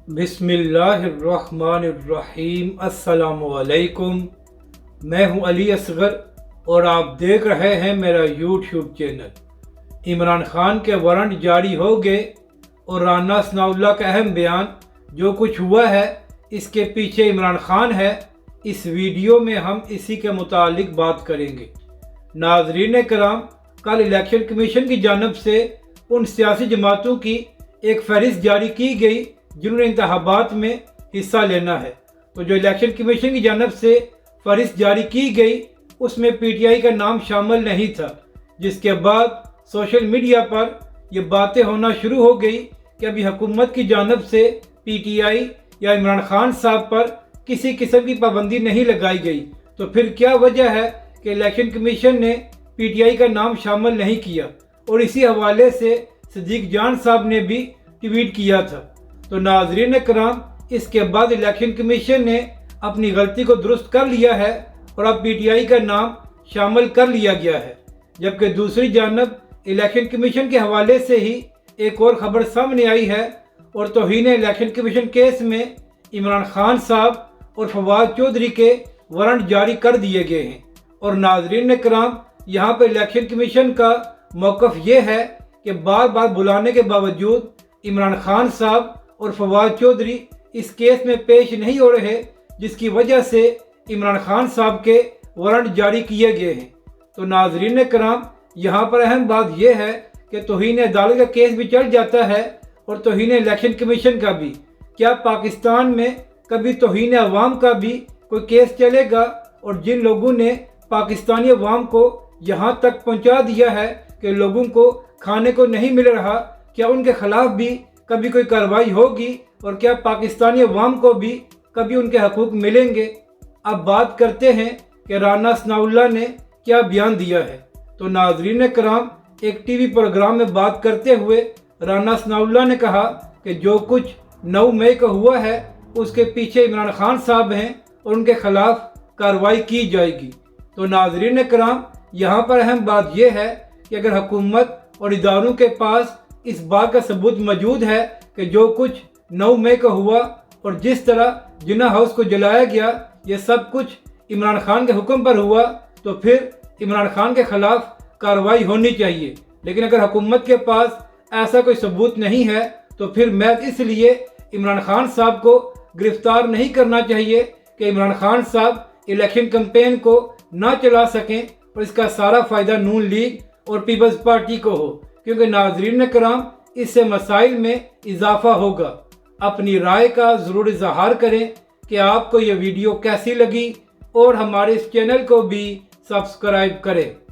बिस्मिल्लाहिर्रहमानिर्रहीम। अस्सलामु अलैकुम। मैं हूं अली असगर और आप देख रहे हैं मेरा यूट्यूब चैनल। इमरान खान के वारंट जारी हो गए और राना सनाउल्लाह का अहम बयान, जो कुछ हुआ है इसके पीछे इमरान खान है। इस वीडियो में हम इसी के मुतालिक बात करेंगे। नाज़रीन कराम, कल इलेक्शन कमीशन की जानिब से उन सियासी जमातों की एक फहरिस्त जारी की गई जिन्होंने इंतखाबात में हिस्सा लेना है। तो जो इलेक्शन कमीशन की जानिब से फहरिस्त जारी की गई उसमें PTI का नाम शामिल नहीं था, जिसके बाद सोशल मीडिया पर ये बातें होना शुरू हो गई कि अभी हुकूमत की जानिब से PTI या इमरान खान साहब पर किसी किस्म की पाबंदी नहीं लगाई गई। तो फिर क्या वजह है कि इलेक्शन कमीशन ने PTI का नाम शामिल नहीं किया? और इसी हवाले से सदीक जान साहब ने भी ट्वीट किया था। तो नाज़रीन कराम, इसके बाद इलेक्शन कमीशन ने अपनी गलती को दुरुस्त कर लिया है और अब PTI का नाम शामिल कर लिया गया है। जबकि दूसरी जानब इलेक्शन कमीशन के हवाले से ही एक और ख़बर सामने आई है और तौहीन इलेक्शन कमीशन केस में इमरान खान साहब और फवाद चौधरी के वारंट जारी कर दिए गए हैं। और नाज़रीन कराम, यहाँ पर इलेक्शन कमीशन का मौक़िफ़ ये है कि बार बार बुलाने के बावजूद इमरान खान साहब और फवाद चौधरी इस केस में पेश नहीं हो रहे, जिसकी वजह से इमरान खान साहब के वारंट जारी किए गए हैं। तो नाज़रीन कराम, यहाँ पर अहम बात यह है कि तौहीन अदालत का केस भी चल जाता है और तौहीन इलेक्शन कमीशन का भी। क्या पाकिस्तान में कभी तौहीन अवाम का भी कोई केस चलेगा? और जिन लोगों ने पाकिस्तानी अवाम को यहाँ तक पहुँचा दिया है कि लोगों को खाने को नहीं मिल रहा, क्या उनके खिलाफ भी कभी कोई कार्रवाई होगी? और क्या पाकिस्तानी अवाम को भी कभी उनके हकूक़ मिलेंगे? अब बात करते हैं कि राना सनाउल्लाह ने क्या बयान दिया है। तो नाज़रीन कराम, एक TV प्रोग्राम में बात करते हुए राना सनाउल्लाह ने कहा कि जो कुछ 9 मई को हुआ है उसके पीछे इमरान खान साहब हैं और उनके खिलाफ कार्रवाई की जाएगी। तो नाज़रीन कराम, यहाँ पर अहम बात यह है कि अगर हुकूमत और इदारों के पास इस बात का सबूत मौजूद है कि जो कुछ 9 मई को हुआ और जिस तरह जिन्ना हाउस को जलाया गया ये सब कुछ इमरान खान के हुक्म पर हुआ, तो फिर इमरान खान के खिलाफ कार्रवाई होनी चाहिए। लेकिन अगर हुकूमत के पास ऐसा कोई सबूत नहीं है तो फिर महज इसलिए इमरान खान साहब को गिरफ्तार नहीं करना चाहिए कि इमरान खान साहब इलेक्शन कैंपेन को ना चला सकें और इसका सारा फ़ायदा नून लीग और पीपल्स पार्टी को हो, क्योंकि नाज़रीन कराम, इससे मसाइल में इजाफा होगा। अपनी राय का ज़रूर इज़हार करें कि आपको ये वीडियो कैसी लगी और हमारे इस चैनल को भी सब्सक्राइब करें।